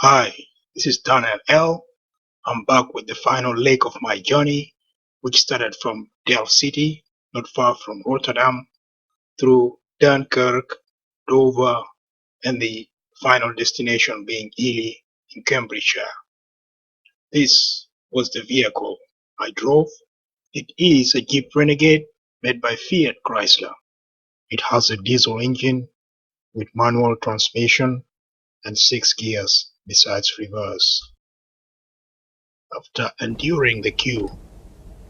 Hi, this is Daniel L. I'm back with the final leg of my journey, which started from Delft City, not far from Rotterdam, through Dunkirk, Dover, and the final destination being Ely in Cambridgeshire. This was the vehicle I drove. It is a Jeep Renegade made by Fiat Chrysler. It has a diesel engine with manual transmission and 6 gears besides reverse. After enduring the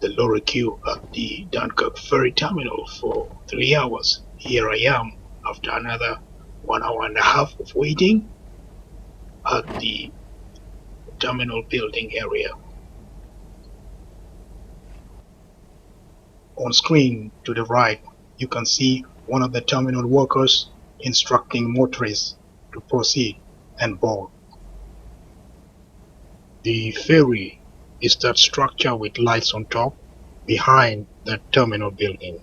lorry queue at the Dunkirk Ferry terminal for 3 hours, here I am after another 1 hour and a half of waiting at the terminal building area. On screen to the right, you can see one of the terminal workers instructing motorists to proceed and board. The ferry is that structure with lights on top behind that terminal building.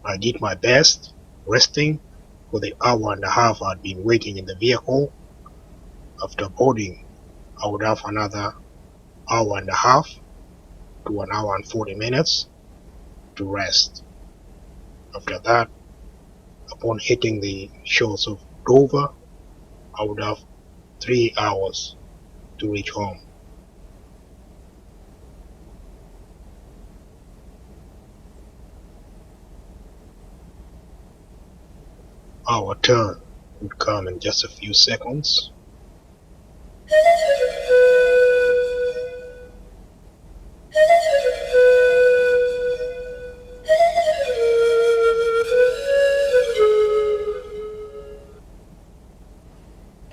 I did my best, resting for the hour and a half I'd been waiting in the vehicle. After boarding, I would have another hour and a half to 1 hour and 40 minutes to rest. After that, upon hitting the shores of Dover, I would have 3 hours to reach home. Our turn would come in just a few seconds.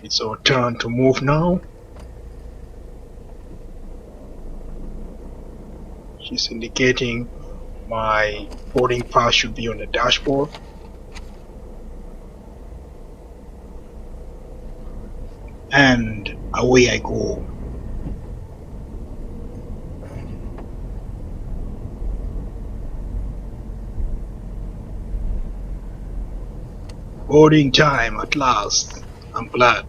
It's our turn to move now. She's indicating my boarding pass should be on the dashboard. And away I go. Boarding time at last. I'm glad.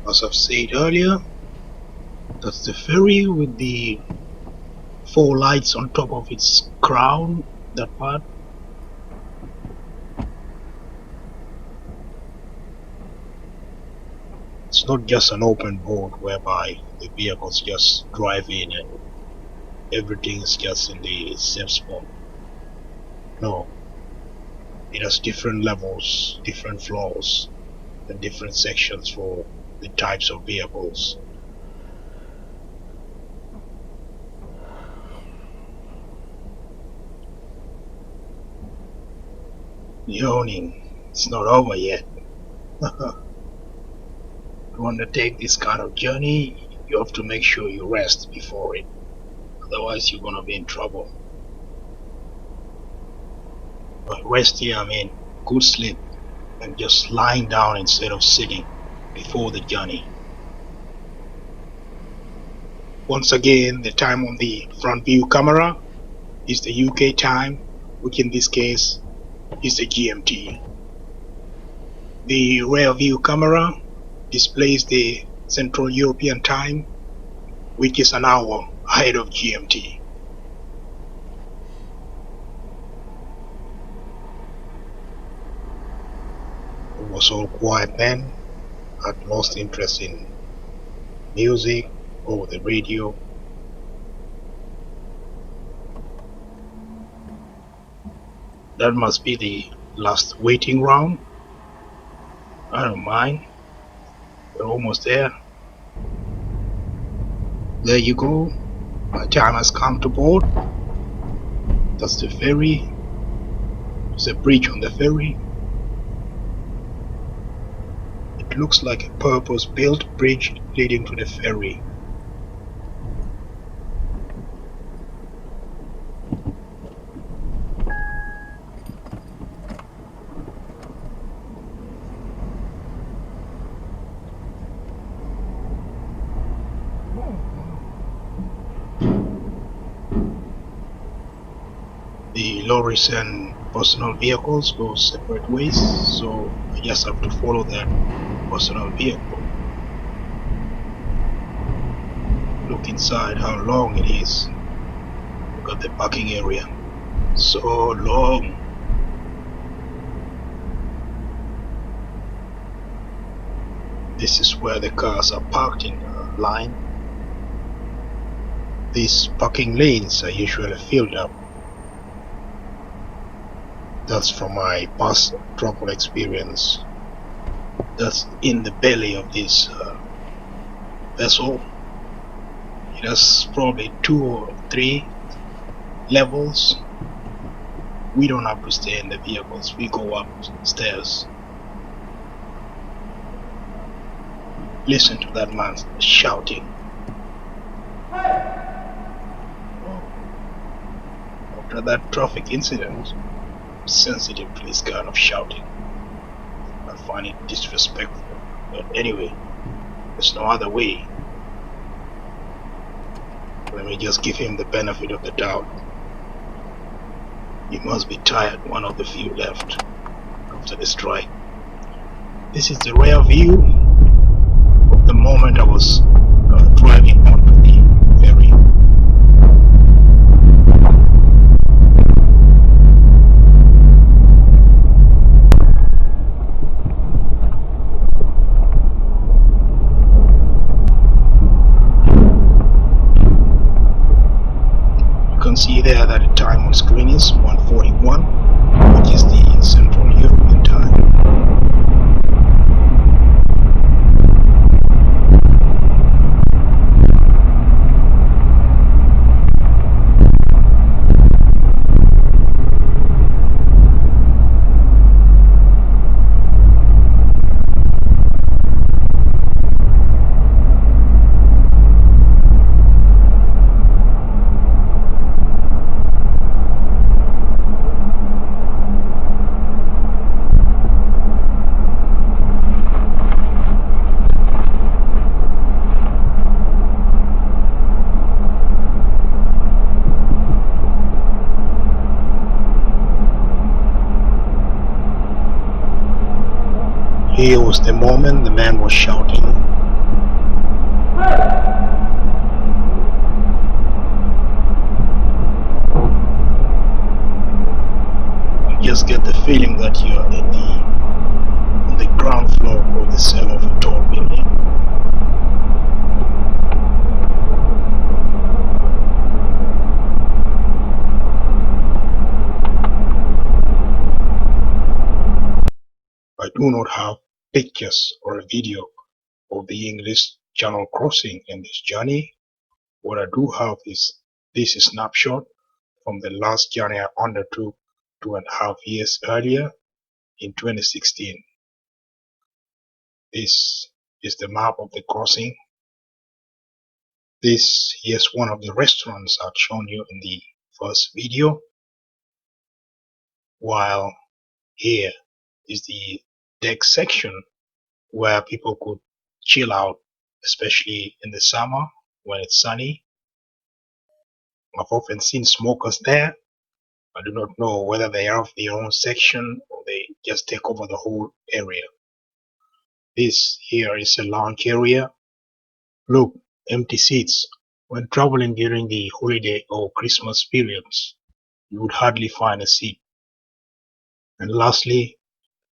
As I've said earlier, that's the ferry with the 4 lights on top of its crown, that part. It's not just an open board whereby the vehicles just drive in and everything is just in the same spot. No, it has different levels, different floors, and different sections for the types of vehicles. Yawning, it's not over yet. To undertake this kind of journey, you have to make sure you rest before it. Otherwise, you're gonna be in trouble. By rest here, I mean good sleep and just lying down instead of sitting before the journey. Once again, the time on the front view camera is the UK time, which in this case is the GMT. The rear view camera displays the Central European time, which is an hour ahead of GMT. It was all quiet then. I'd lost interest in music or the radio. That must be the last waiting round. I don't mind. We're almost there. There you go. My time has come to board. That's the ferry. There's a bridge on the ferry. It looks like a purpose-built bridge leading to the ferry. The lorries and personal vehicles go separate ways, so I just have to follow that personal vehicle. Look inside how long it is. Look at the parking area. So long. This is where the cars are parked in a line. These parking lanes are usually filled up. That's from my past travel experience. That's in the belly of this vessel. It has probably 2 or 3 levels. We don't have to stay in the vehicles, we go upstairs. Listen to that man shouting. After that traffic incident, I'm sensitive to this kind of shouting. I find it disrespectful. But anyway, there's no other way. Let me just give him the benefit of the doubt. He must be tired, one of the few left after the strike. This is the rear view of the moment I was driving onto the ferry. You can see there that the time on screen is 1:41, which is the Central European time. Here was the moment the man was shouting. You just get the feeling that you are on the ground floor of the cellar of a tall building. I do not have pictures or a video of the English Channel crossing in this journey. What I do have is this snapshot from the last journey I undertook 2.5 years earlier in 2016. This is the map of the crossing. This is one of the restaurants I've shown you in the first video, while here is the deck section where people could chill out, especially in the summer when it's sunny. I've often seen smokers there. I do not know whether they have their own section or they just take over the whole area. This here is a lounge area. Look, empty seats. When traveling during the holiday or Christmas periods, you would hardly find a seat. And lastly,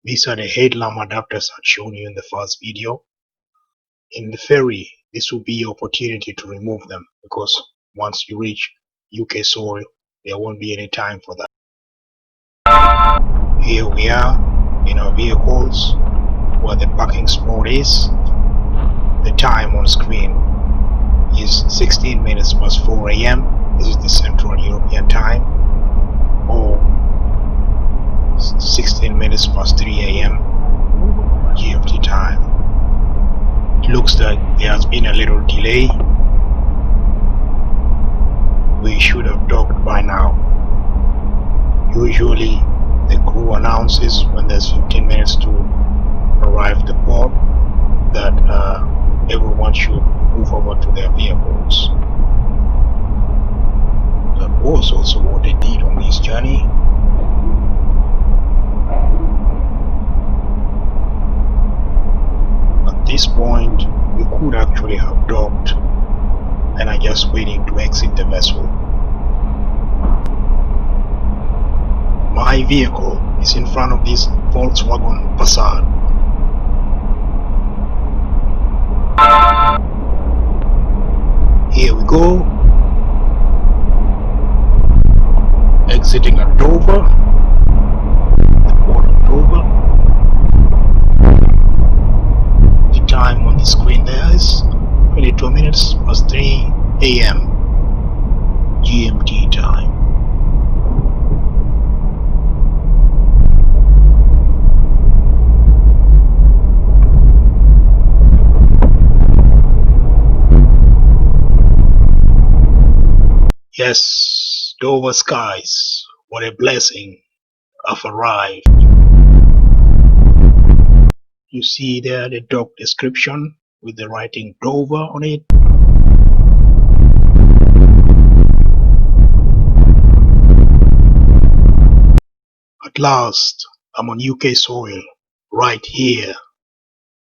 these are the headlamp adapters I'd shown you in the first video. In the ferry, this will be your opportunity to remove them, because once you reach UK soil, there won't be any time for that. Here we are in our vehicles where the parking spot is. The time on screen is 16 minutes past 4 a.m. This is the Central European time, or 16 minutes past 3 a.m. GMT time. It looks like there has been a little delay. We should have docked by now. Usually the crew announces when there's 15 minutes to arrive at the port that everyone should move over to their vehicles. That was also what they did on this journey. At this point, we could actually have docked and are just waiting to exit the vessel. My vehicle is in front of this Volkswagen Passat. Here we go. Exiting at Dover, the port of Dover. The time on the screen there is 22 minutes past 3 a.m. GMT time. Yes, Dover skies, what a blessing, have arrived. You see there the dock description with the writing Dover on it. At last, I'm on UK soil, right here.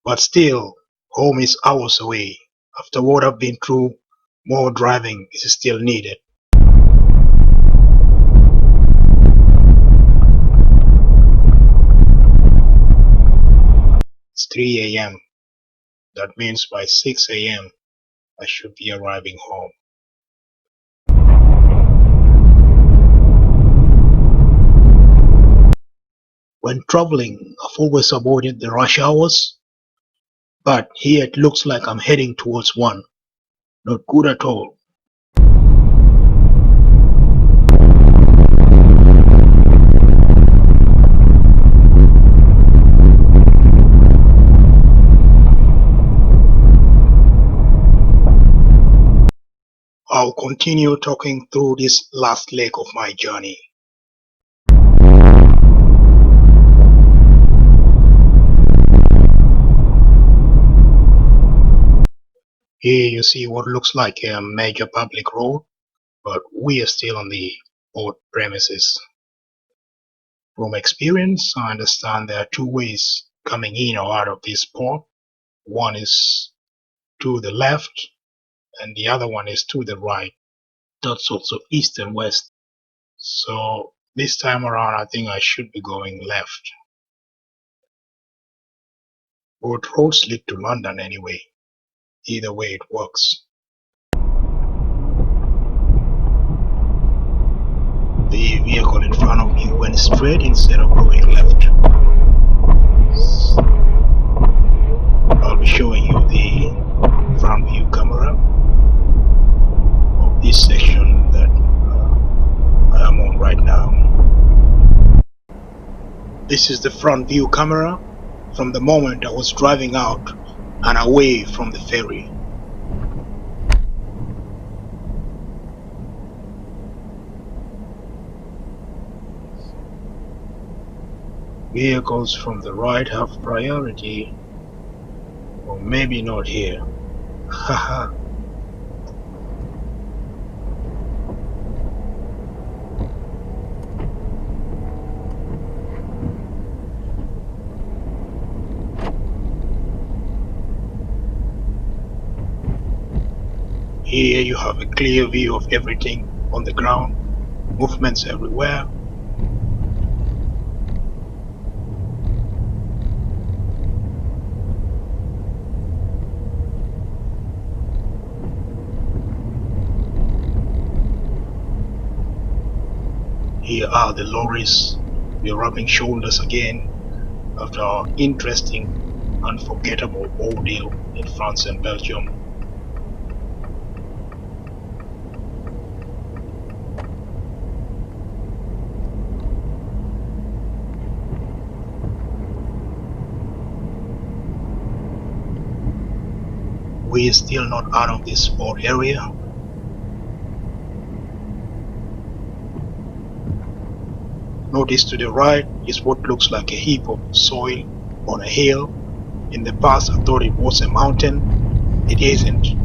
But still, home is hours away. After what I've been through, more driving is still needed. It's 3 a.m. That means by 6 a.m. I should be arriving home. When traveling, I've always avoided the rush hours, but here it looks like I'm heading towards one. Not good at all. I'll continue talking through this last leg of my journey. Here you see what looks like a major public road, but we are still on the port premises. From experience, I understand there are two ways coming in or out of this port. One is to the left and the other one is to the right. That's also east and west. So this time around I think I should be going left. Both roads lead to London anyway. Either way it works. The vehicle in front of me went straight instead of going left. I'll be showing you the front view camera of this section that I am on right now. This is the front view camera from the moment I was driving out and away from the ferry. Vehicles from the right have priority, or maybe not here. Haha. Here you have a clear view of everything on the ground, movements everywhere. Here are the lorries. We're rubbing shoulders again after our interesting, unforgettable ordeal in France and Belgium. We're still not out of this sport area. Notice to the right is what looks like a heap of soil on a hill. In the past I thought it was a mountain. It isn't.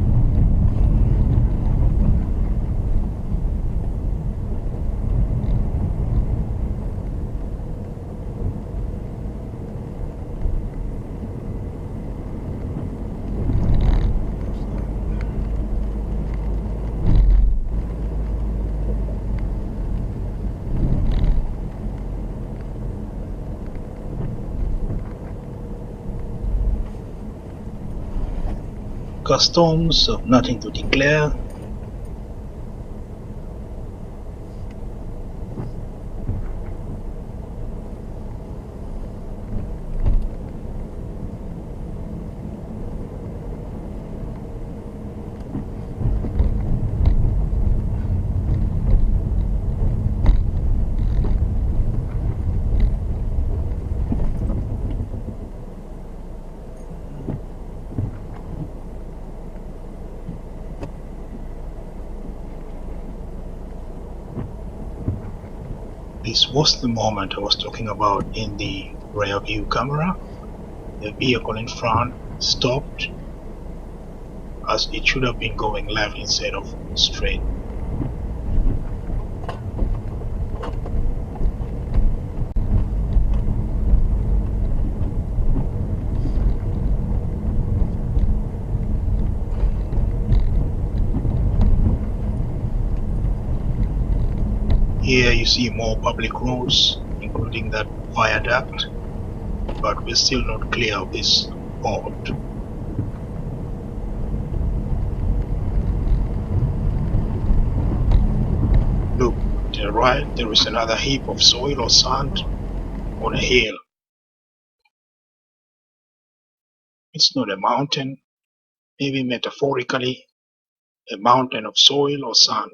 Customs of nothing to declare. This was the moment I was talking about in the rear view camera. The vehicle in front stopped as it should have been going left instead of straight. Here you see more public roads, including that viaduct, but we're still not clear of this port. Look, to the right there is another heap of soil or sand on a hill. It's not a mountain, maybe metaphorically, a mountain of soil or sand.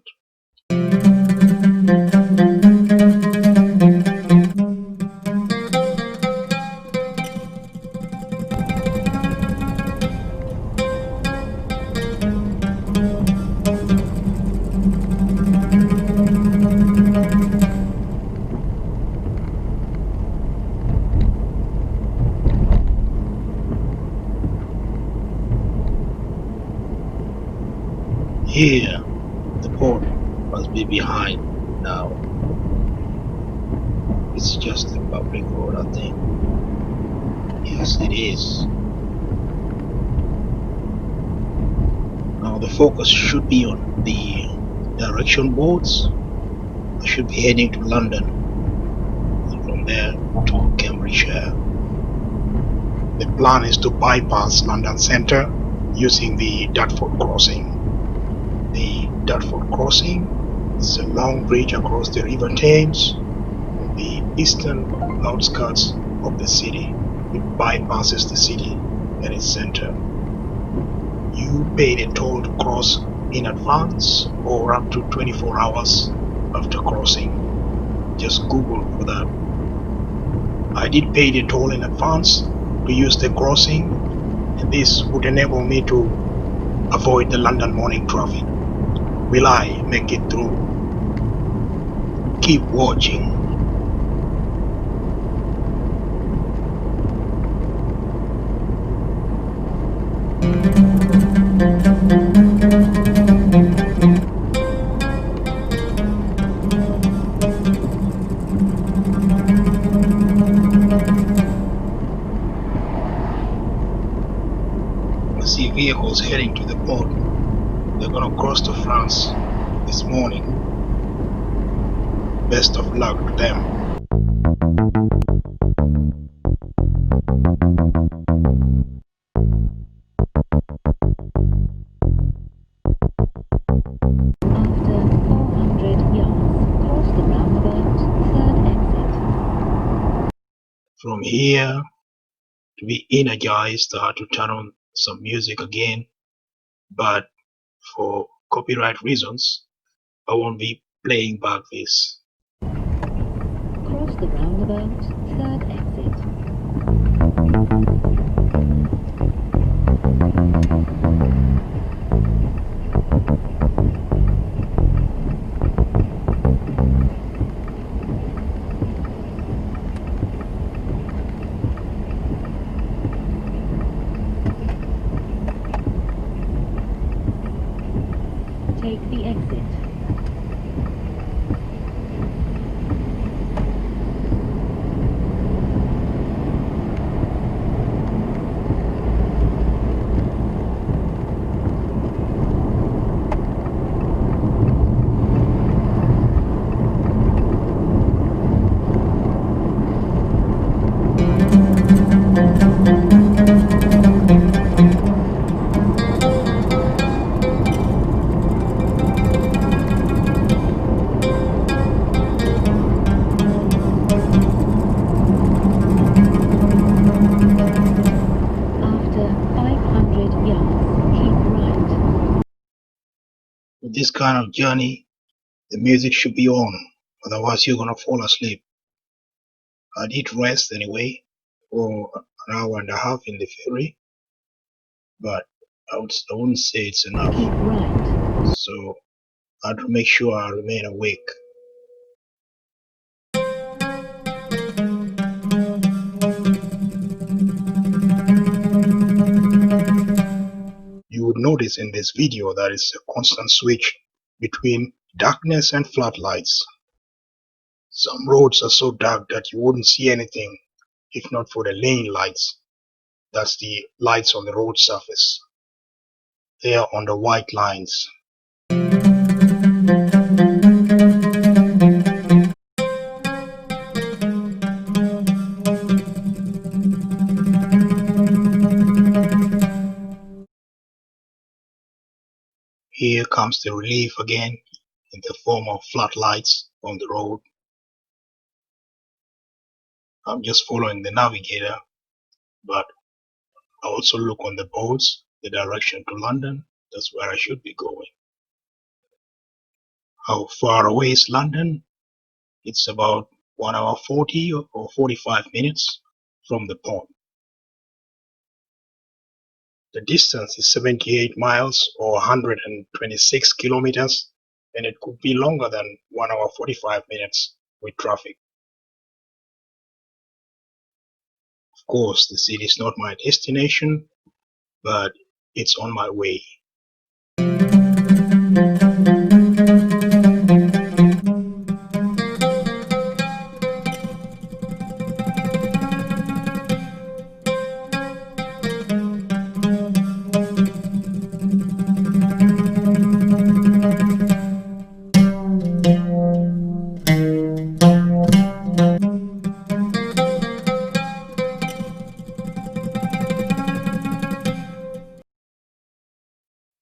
Here, the port must be behind now. It's just a public road, I think. Yes, it is. Now the focus should be on the direction boards. I should be heading to London and from there to Cambridgeshire. The plan is to bypass London Centre using the Dartford crossing. The Dartford crossing is a long bridge across the River Thames on the eastern outskirts of the city. It bypasses the city and its center. You paid a toll to cross in advance or up to 24 hours after crossing. Just Google for that. I did pay the toll in advance to use the crossing, and this would enable me to avoid the London morning traffic. Will I make it through? Keep watching. I see vehicles heading to the port. They're gonna cross to France this morning. Best of luck to them. After 400 yards, cross the roundabout, third exit. From here, to be energized, I had to turn on some music again, but for copyright reasons, I won't be playing back this. Cross the roundabout, third exit. take the exit. After 500 yards, keep right. With this kind of journey, the music should be on, otherwise you're gonna fall asleep. I did rest anyway for an hour and a half in the ferry, but I wouldn't say it's enough. Keep right. So I had to make sure I remain awake. You would notice in this video that it's a constant switch between darkness and floodlights. Some roads are so dark that you wouldn't see anything if not for the lane lights. That's the lights on the road surface. They are on the white lines. Here comes the relief again in the form of floodlights on the road. I'm just following the navigator, but I also look on the boards, the direction to London. That's where I should be going. How far away is London? It's about 1 hour 40 or 45 minutes from the port. The distance is 78 miles or 126 kilometers, and it could be longer than 1 hour 45 minutes with traffic. Of course, the city is not my destination, but it's on my way.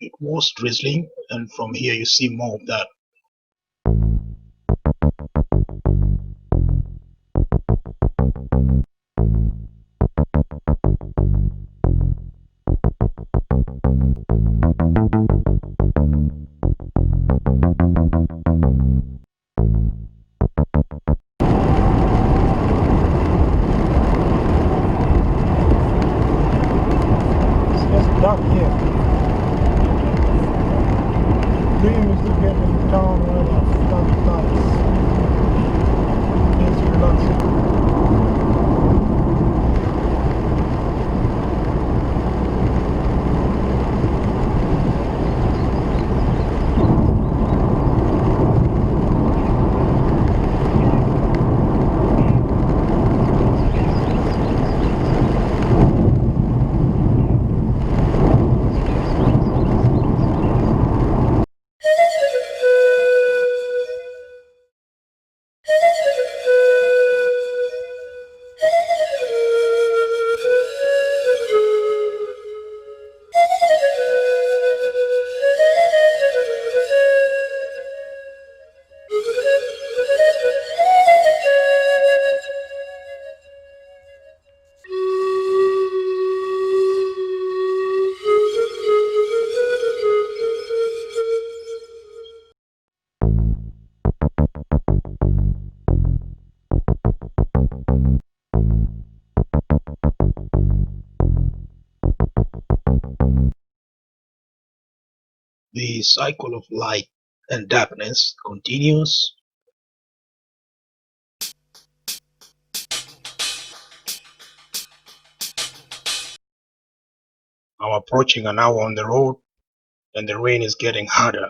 It was drizzling, and from here you see more of that. It's dark here. Dream is to get in town where the sun lights. It's relaxing. The cycle of light and darkness continues. I'm approaching an hour on the road, and the rain is getting harder.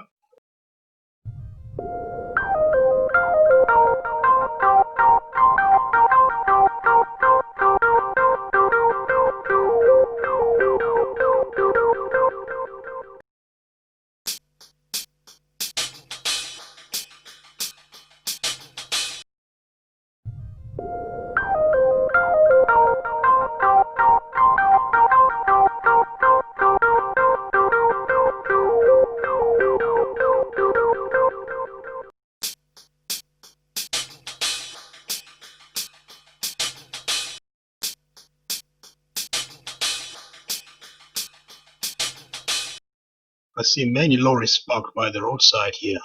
I see many lorries parked by the roadside here.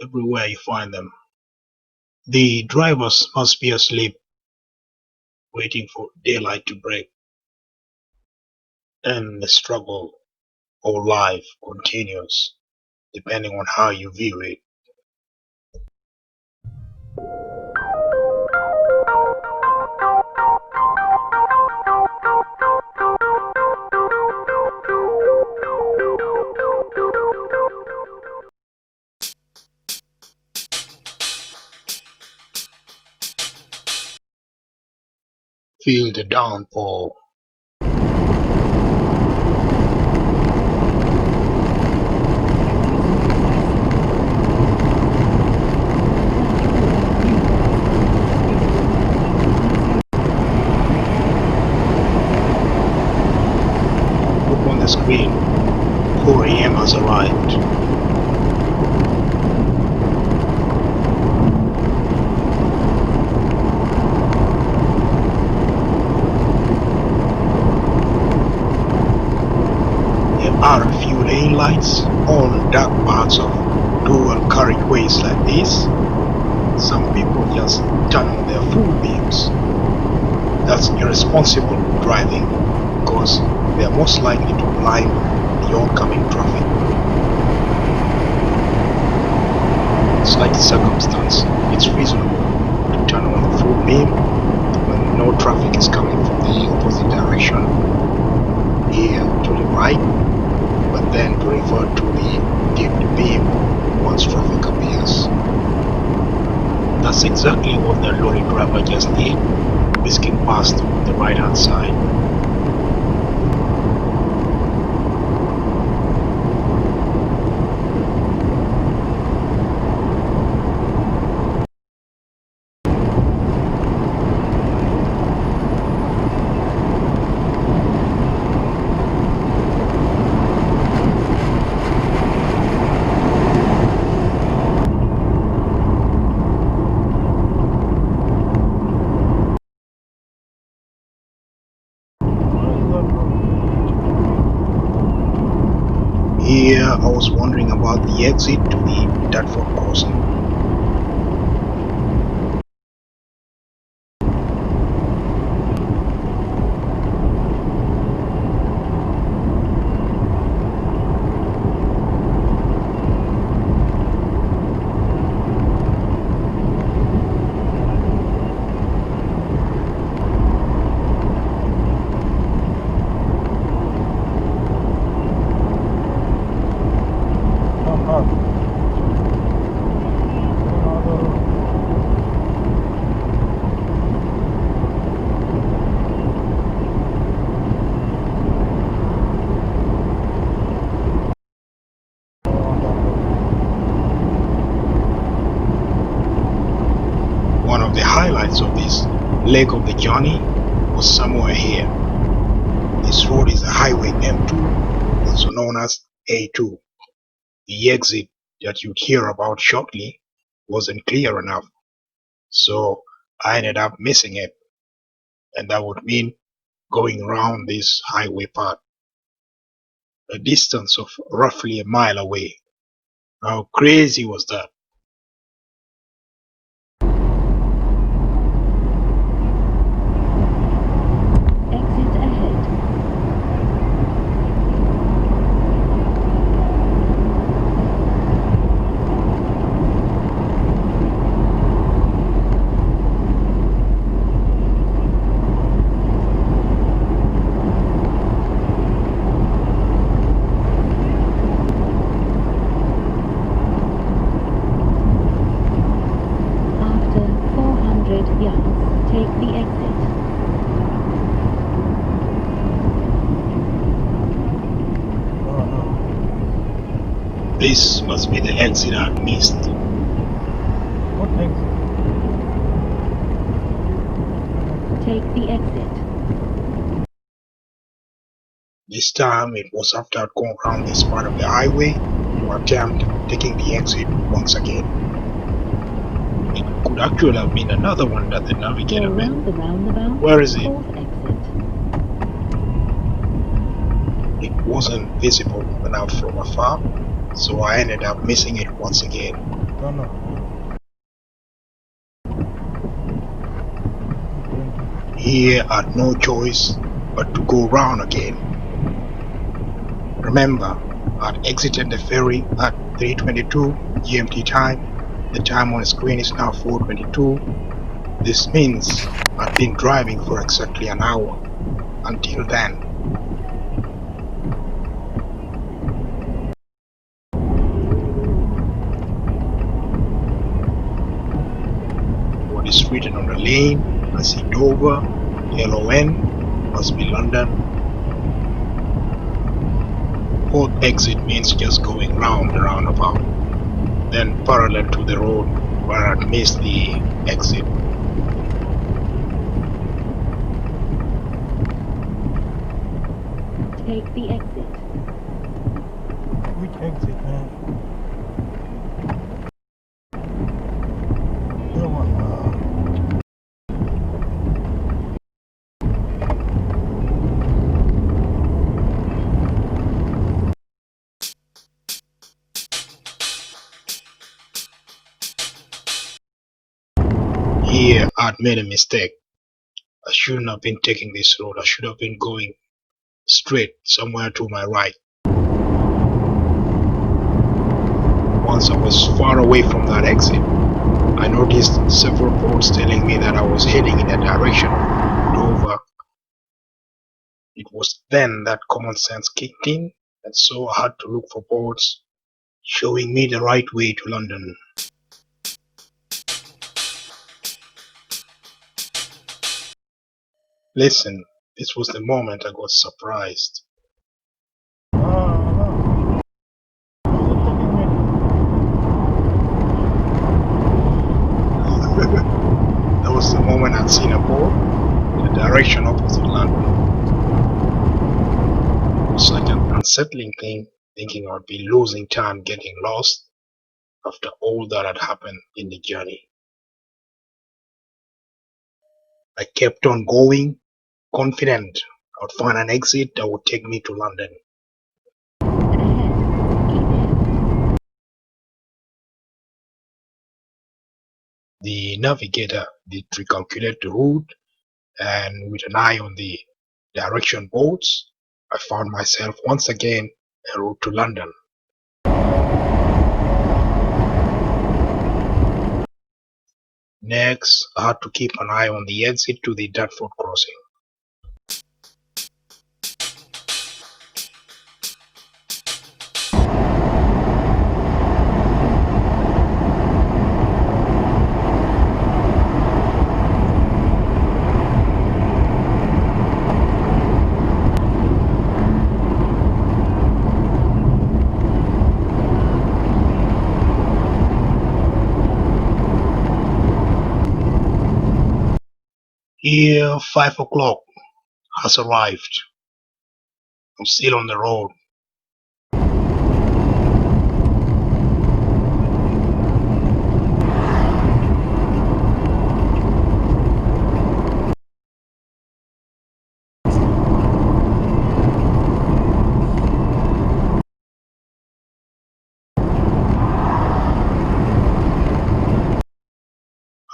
Everywhere you find them. The drivers must be asleep, waiting for daylight to break. And the struggle or life continues, depending on how you view it. Feel the downpour. Look on the screen. 4 a.m. has arrived. There are a few lane lights on dark parts of dual carriageways like this. Some people just turn on their full beams. That's irresponsible driving because they are most likely to blind the oncoming traffic. Such circumstance, it's reasonable to turn on the full beam when no traffic is coming from the opposite direction, here to the right, but then to revert to the dipped beam once traffic appears. That's exactly what the lorry driver just did, whisking past the right hand side. Here I was wondering about the exit to the Deptford crossing. One of the highlights of this leg of the journey was somewhere here. This road is a highway M2, also known as A2. The exit that you'd hear about shortly wasn't clear enough, so I ended up missing it, and that would mean going around this highway path, a distance of roughly a mile away. How crazy was that? Exit ahead. After 400 yards, take the exit. This must be the exit I missed. What exit? Take the exit. This time it was after I'd gone around this part of the highway to attempt taking the exit once again. It could actually have been another one that the Go navigator meant. around the roundabout. Where is it? Fourth exit. It wasn't visible enough from afar, so I ended up missing it once again. Don't know. Here I had no choice but to go round again. Remember, I'd exited the ferry at 3:22 GMT time. The time on the screen is now 4:22. This means I'd been driving for exactly an hour until then. What is written on the lane? I see Dover, LON, must be London. Fourth exit means just going round the roundabout, then parallel to the road where I'd missed the exit. Take the exit. Which exit, man? No one. Here I'd made a mistake. I shouldn't have been taking this road. I should have been going straight somewhere to my right. Once I was far away from that exit, I noticed several boards telling me that I was heading in a direction of Dover. It was then that common sense kicked in, and so I had to look for boards showing me the right way to London. Listen, this was the moment I got surprised. No. Who's it taking me? That was the moment I'd seen a board in the direction opposite London. It was such an unsettling thing, thinking I'd be losing time getting lost after all that had happened in the journey. I kept on going, confident I'd find an exit that would take me to London. Ahead. The navigator did recalculate the route, and with an eye on the direction boards, I found myself once again en route to London. Next, I had to keep an eye on the exit to the Dartford crossing. Here, 5 o'clock has arrived. I'm still on the road.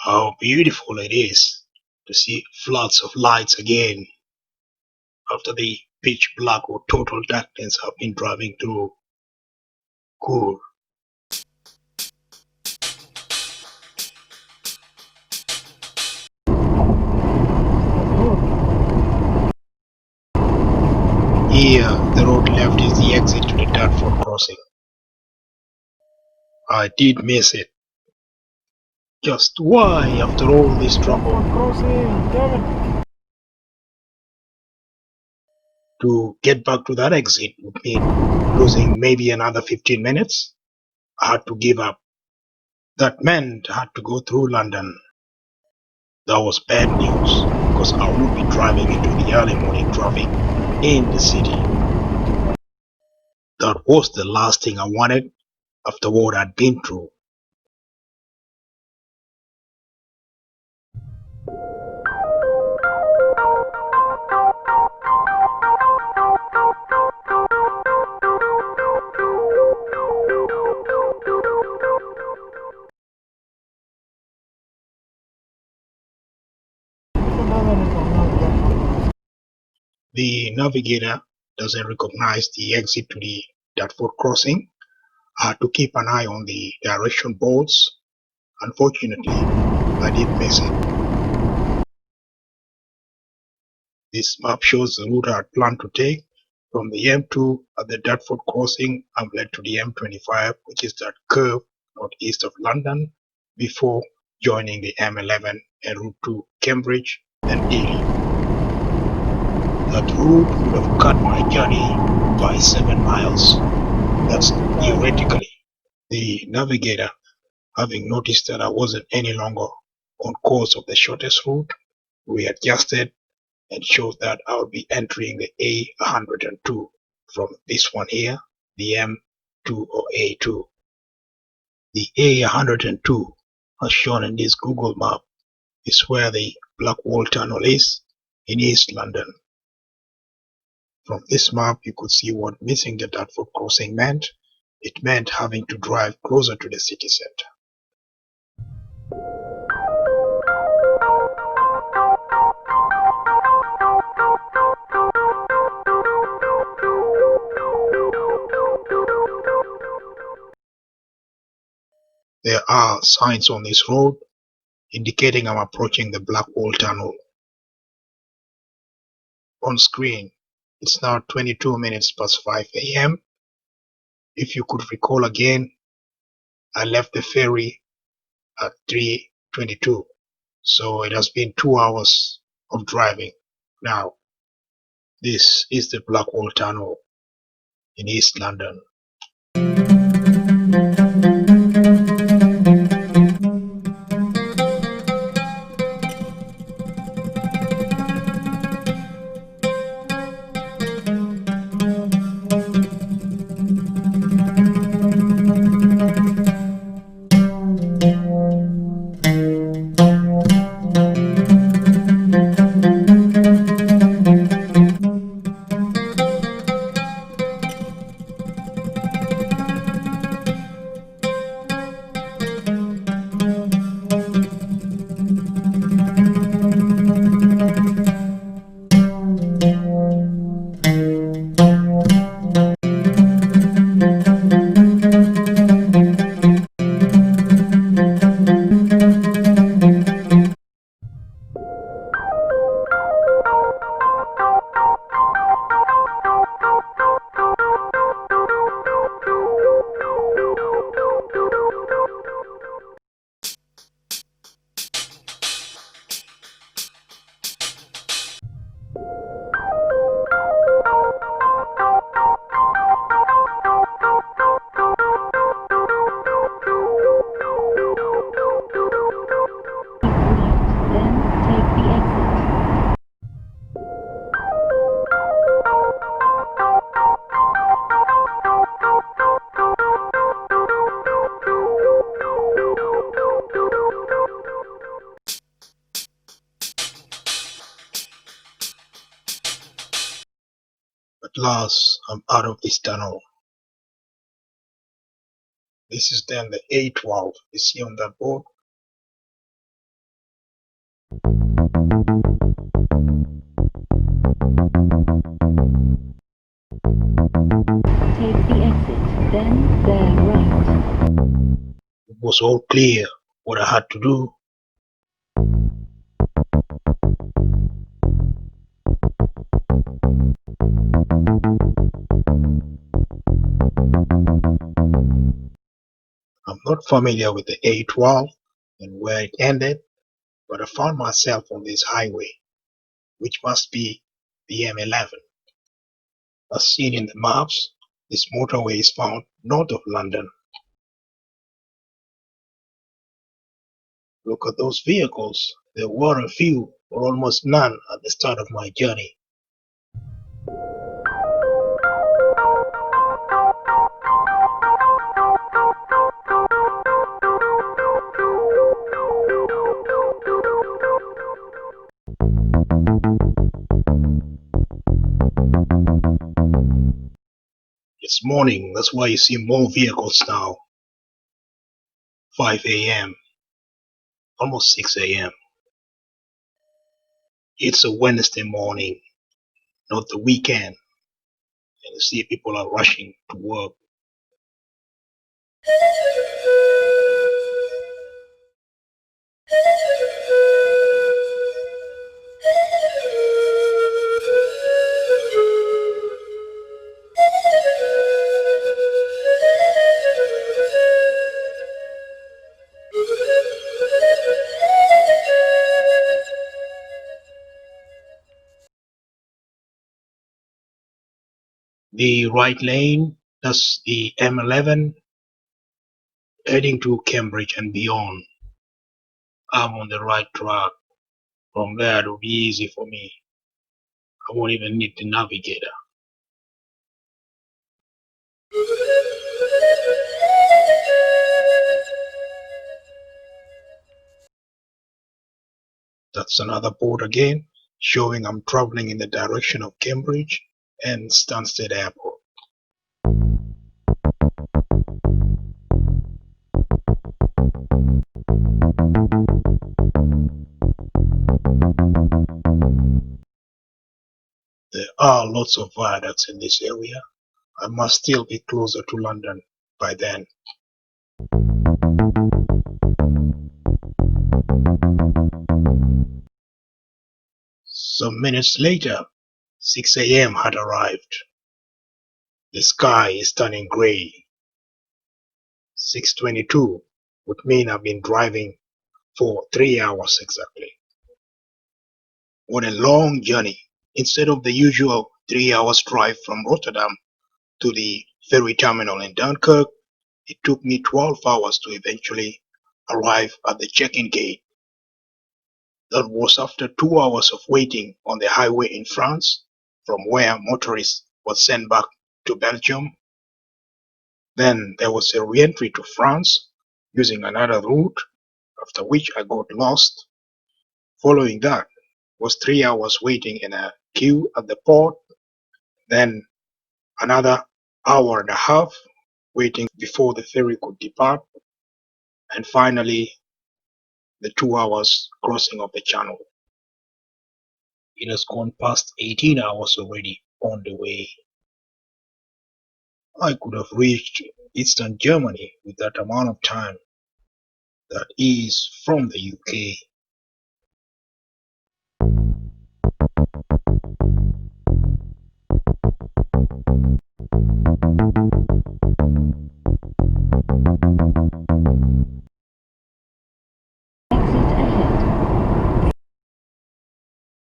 How beautiful it is to see floods of lights again after the pitch black or total darkness I've been driving through. Cool. Here, the road left is the exit to the Dartford crossing. I did miss it. Just why, after all this trouble, Crossing, damn it. to get back to that exit would mean losing maybe another 15 minutes? I had to give up. That meant I had to go through London. That was bad news because I would be driving into the early morning traffic in the city. That was the last thing I wanted after what I'd been through. the navigator doesn't recognize the exit to the Dartford crossing. I had to keep an eye on the direction boards. Unfortunately, I did miss it. This map shows the route I had planned to take from the M2 at the Dartford crossing and led to the M25, which is that curve northeast of London, before joining the M11 en route to Cambridge and Ely. That route would have cut my journey by 7 miles. That's theoretically. The navigator, having noticed that I wasn't any longer on course of the shortest route, readjusted and shows that I'll be entering the A102 from this one here, the M2 or A2. The A102, as shown in this Google map, is where the Blackwall Tunnel is in East London. From this map, you could see what missing the Dartford crossing meant. It meant having to drive closer to the city centre. There are signs on this road indicating I'm approaching the Blackwall Tunnel. On screen, it's now 22 minutes past 5 a.m. If you could recall again, I left the ferry at 3:22, so it has been 2 hours of driving. Now, this is the Blackwall Tunnel in East London. At last, I'm out of this tunnel. This is then the A12 you see on that board. Take the exit, then bear right. It was all clear what I had to do. I'm not familiar with the A12 and where it ended, but I found myself on this highway, which must be the M11. As seen in the maps, this motorway is found north of London. Look at those vehicles. There were a few, or almost none, at the start of my journey. It's morning, that's why you see more vehicles now. 5 a.m., almost 6 a.m. It's a Wednesday morning. not the weekend. And you see people are rushing to work. The right lane, that's the M11, heading to Cambridge and beyond. I'm on the right track. From there, it'll be easy for me. I won't even need the navigator. That's another board again, showing I'm traveling in the direction of Cambridge and Stansted Airport. There are lots of viaducts in this area. I must still be closer to London by then. Some minutes later, 6 a.m. had arrived. The sky is turning grey. 6:22 would mean I've been driving for 3 hours exactly. What a long journey. Instead of the usual 3 hours drive from Rotterdam to the ferry terminal in Dunkirk, it took me 12 hours to eventually arrive at the check-in gate. That was after 2 hours of waiting on the highway in France, from where motorists were sent back to Belgium. Then there was a re-entry to France using another route, after which I got lost. Following that was 3 hours waiting in a queue at the port, then another hour and a half waiting before the ferry could depart, and finally the 2 hours crossing of the channel. It has gone past 18 hours already on the way. I could have reached Eastern Germany with that amount of time. That is from the UK. Exit ahead.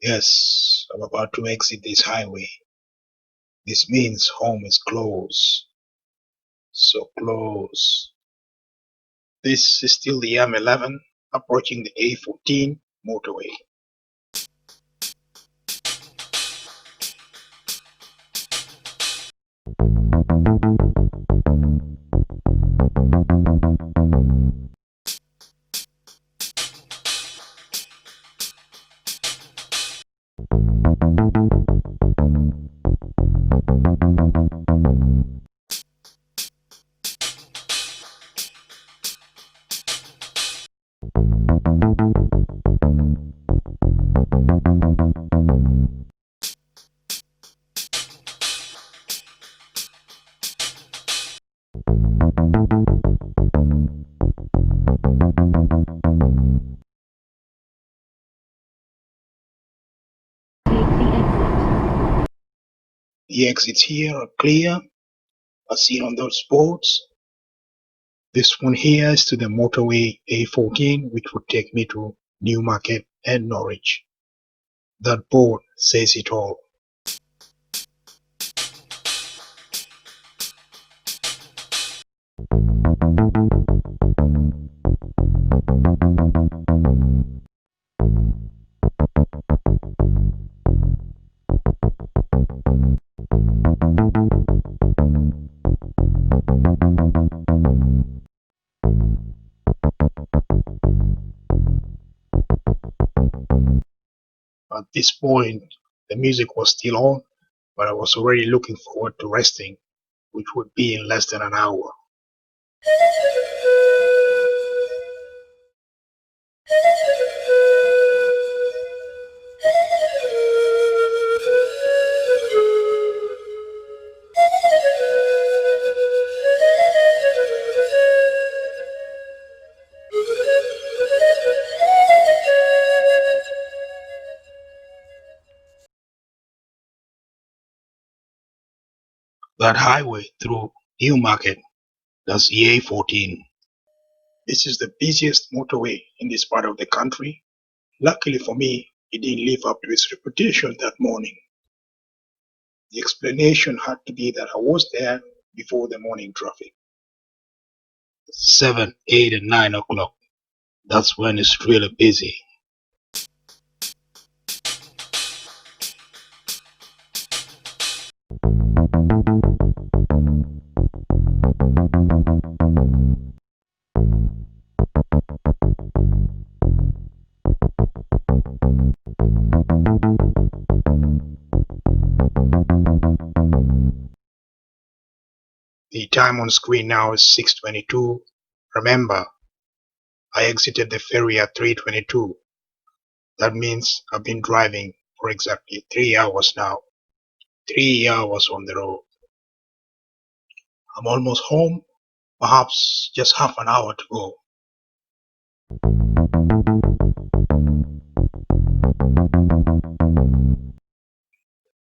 Yes, I'm about to exit this highway. This means home is close. So close. This is still the M11 approaching the A14 motorway. Take the exit. The exits here are clear, as seen on those boards. This one here is to the motorway A14, which would take me to Newmarket and Norwich. That board says it all. At this point, the music was still on, but I was already looking forward to resting, which would be in less than an hour. That highway through Newmarket, that's the A14. This is the busiest motorway in this part of the country. Luckily for me, it didn't live up to its reputation that morning. The explanation had to be that I was there before the morning traffic. 7, 8, and 9 o'clock. That's when it's really busy. The time on screen now is 6:22. Remember, I exited the ferry at 3:22. That means I've been driving for exactly 3 hours now. 3 hours on the road. I'm almost home, perhaps just half an hour to go.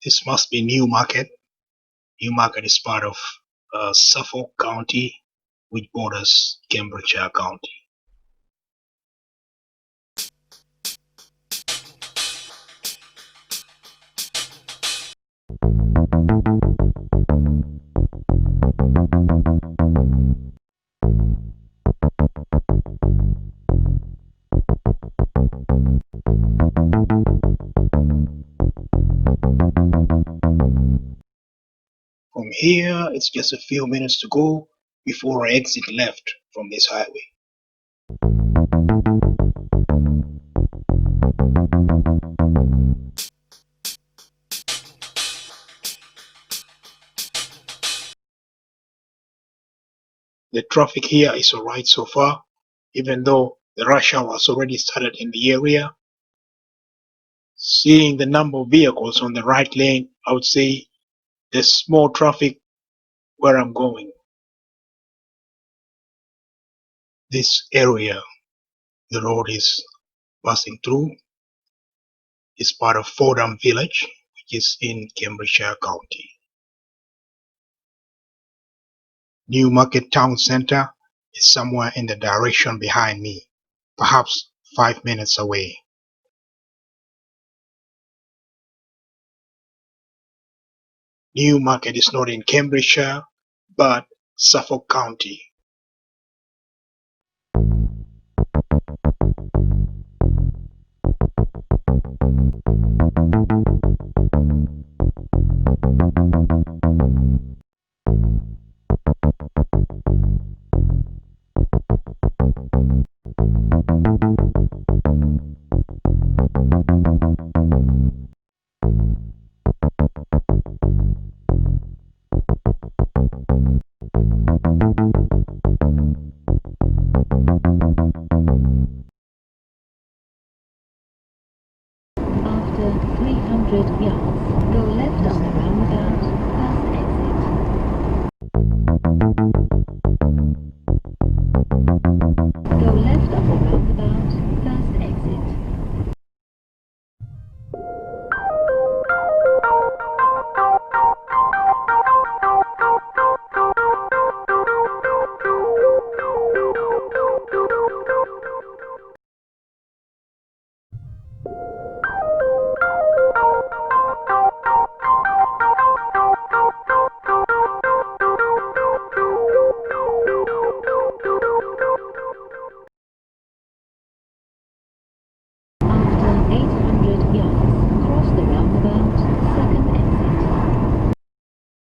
This must be Newmarket. Newmarket is part of Suffolk County, which borders Cambridgeshire County. From here, it's just a few minutes to go before I exit left from this highway. The traffic here is alright so far, even though the rush hour has already started in the area. Seeing the number of vehicles on the right lane, I would say there's more traffic where I'm going. This area the road is passing through is part of Fordham Village, which is in Cambridgeshire County. Newmarket Town Centre is somewhere in the direction behind me, perhaps 5 minutes away. Newmarket is not in Cambridgeshire, but Suffolk County. After 300 yards, go left on the roundabout, first exit. Go left on the roundabout, first exit. After 800 yards, cross the roundabout, second exit.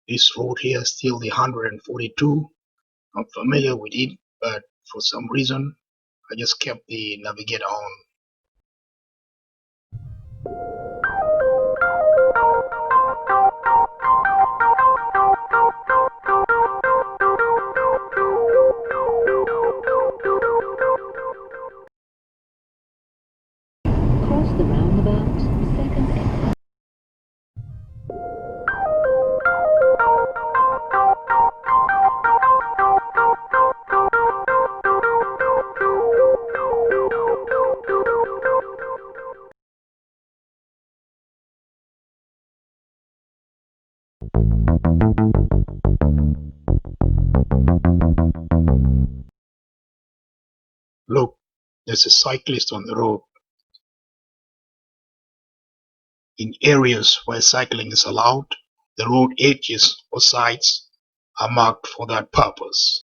This road here is still the 142. I'm familiar with it, but for some reason, I just kept the navigator on. Cross the roundabout, second exit. there's a cyclist on the road. In areas where cycling is allowed, the road edges or sides are marked for that purpose.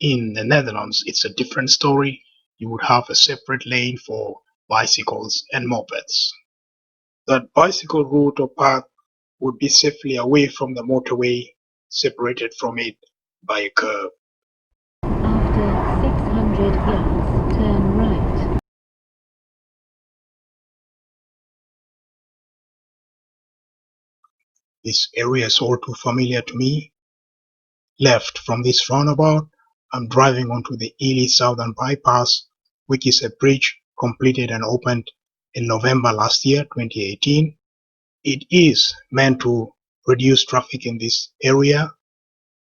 In the Netherlands, it's a different story. You would have a separate lane for bicycles and mopeds. That bicycle route or path would be safely away from the motorway, separated from it by a curb. After 600 yards, turn right. This area is all too familiar to me. Left from this roundabout, I'm driving onto the Ely Southern Bypass, which is a bridge completed and opened in November last year, 2018. It is meant to reduce traffic in this area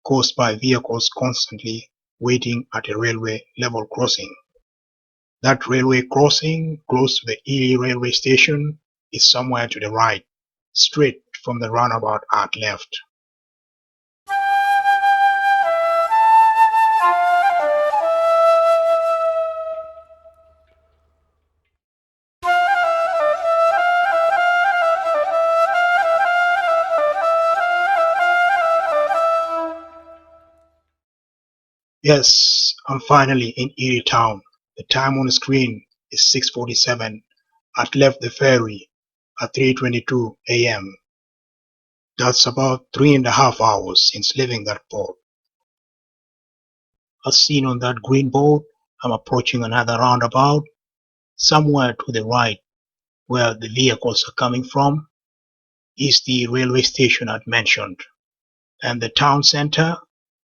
caused by vehicles constantly waiting at a railway level crossing. That railway crossing close to the Ely railway station is somewhere to the right, straight from the roundabout at left. Yes, I'm finally in Erie town. The time on the screen is 6:47. I'd left the ferry at 3:22 a.m. That's about 3.5 hours since leaving that port. As seen on that green board, I'm approaching another roundabout. Somewhere to the right, where the vehicles are coming from, is the railway station I'd mentioned, and the town center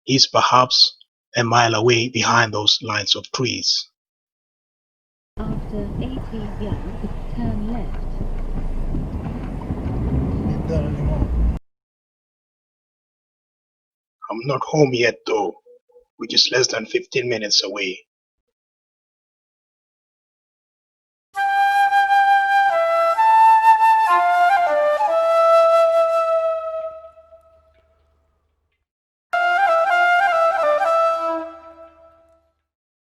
is perhaps a mile away behind those lines of trees. After 80 yards, turn left. Need that anymore. I'm not home yet though, which is less than 15 minutes away.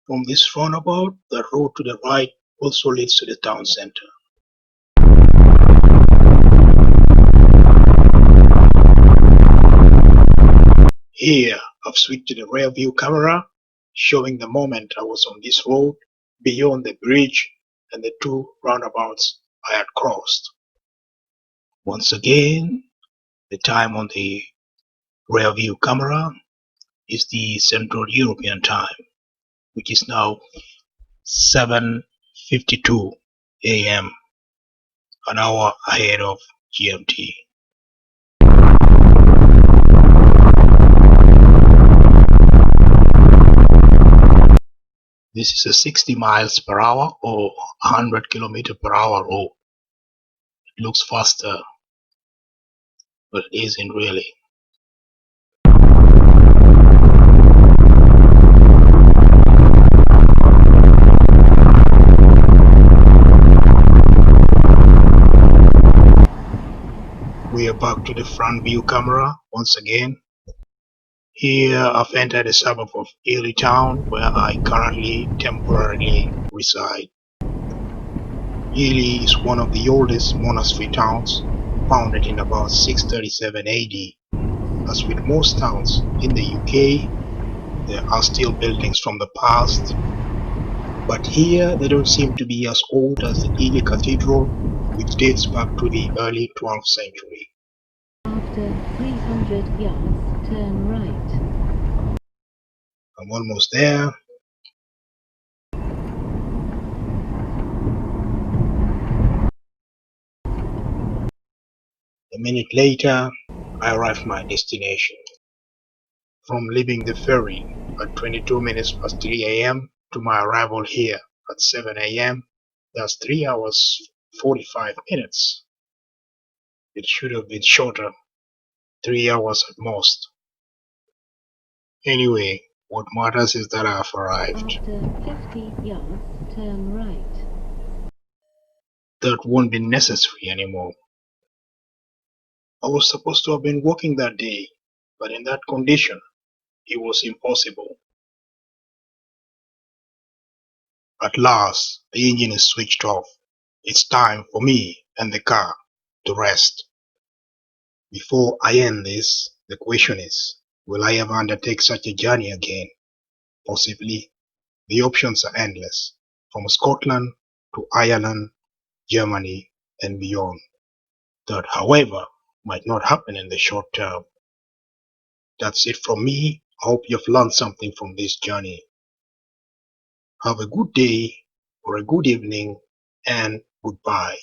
From this roundabout, the road to the right also leads to the town center. Here, I've switched to the rear view camera, showing the moment I was on this road, beyond the bridge and the two roundabouts I had crossed. Once again, the time on the rear view camera is the Central European time, which is now 7:52 a.m., an hour ahead of GMT. This is a 60 miles per hour or 100 km per hour road. It looks faster, but it isn't really. We are back to the front view camera once again. Here I've entered the suburb of Ely town, where I currently temporarily reside. Ely is one of the oldest monastery towns, founded in about 637 AD. As with most towns in the UK, there are still buildings from the past, but here they don't seem to be as old as the Ely Cathedral, which dates back to the early 12th century. After 300 yards, turn right. I'm almost there. A minute later, I arrive at my destination. From leaving the ferry at 22 minutes past 3 a.m. to my arrival here at 7 a.m., that's 3 hours 45 minutes. It should have been shorter, 3 hours at most. Anyway, what matters is that I've arrived. After 50 yards, turn right. That won't be necessary anymore. I was supposed to have been walking that day, but in that condition, it was impossible. At last, the engine is switched off. It's time for me and the car to rest. Before I end this, the question is, will I ever undertake such a journey again? Possibly. The options are endless, from Scotland to Ireland, Germany, and beyond. That, however, might not happen in the short term. That's it from me. I hope you've learned something from this journey. Have a good day or a good evening, and goodbye.